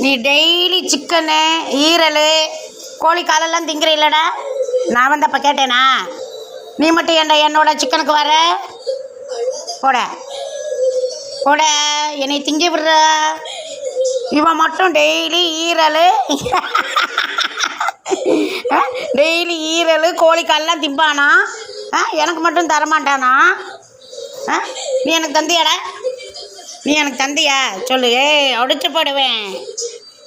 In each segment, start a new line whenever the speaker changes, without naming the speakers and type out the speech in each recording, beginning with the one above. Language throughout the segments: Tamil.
நீ டெய்லி சிக்கனு ஈரல் கோழி காலெல்லாம் திங்கிற இல்லைடா? நான் வந்து அப்போ கேட்டேனா? நீ மட்டும் ஏன்டா என்னோட சிக்கனுக்கு வர? போட போட என்னை திங்கி விடுற. இவன் மட்டும் டெய்லி ஈரல் டெய்லி ஈரல் கோழிக்காலெலாம் திம்பானா? எனக்கு மட்டும் தரமாட்டானா? நீ எனக்கு தந்தியாடா? நீ எனக்கு தந்தியா சொல்லு. அடிச்சு போடுவேன்.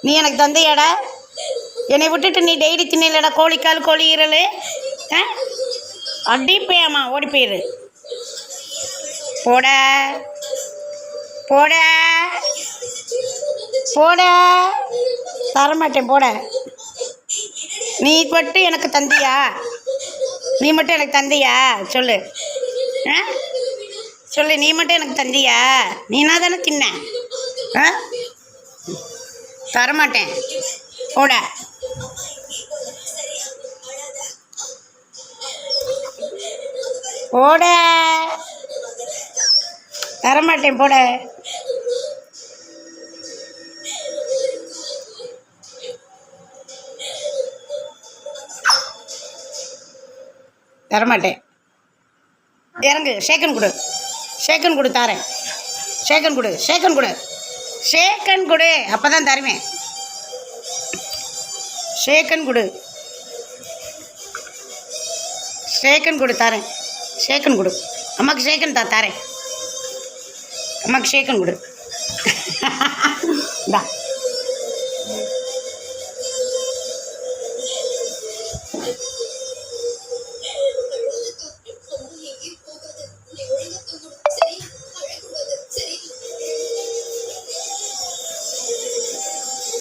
நீ எனக்கு தந்தியாடா? என்னை விட்டுட்டு நீ டெய்லி தின்னலடா கோழிக்கால் கோழி ஈரல். அடிப்பேம்மா, ஓடி போயிரு. போட போட போட தரமாட்டேன். போட. நீ மட்டும் எனக்கு தந்தியா? நீ மட்டும் எனக்கு தந்தியா சொல்லு. சொல்லு, நீ மட்டும் எனக்கு தந்தியா? நீனா தானே தின்ன. தரமாட்டேன். போட. போட தரமாட்டேன். போட. தரமாட்டேன். இறங்கு. ஷேக்கன் கொடு. ஷேக்கன் கொடு. தாரேன். ஷேக்கன் கொடு. ஷேக்கன் கொடு. ஷேக்கன் கொடு. அப்போ தான் தருவேன். ஷேக்கன் கொடு. ஷேக்கன் கொடு. தாரேன். ஷேக்கன் கொடு. அம்மாவுக்கு ஷேக்கன் தாரேன். அம்மாவுக்கு ஷேக்கன் கொடு.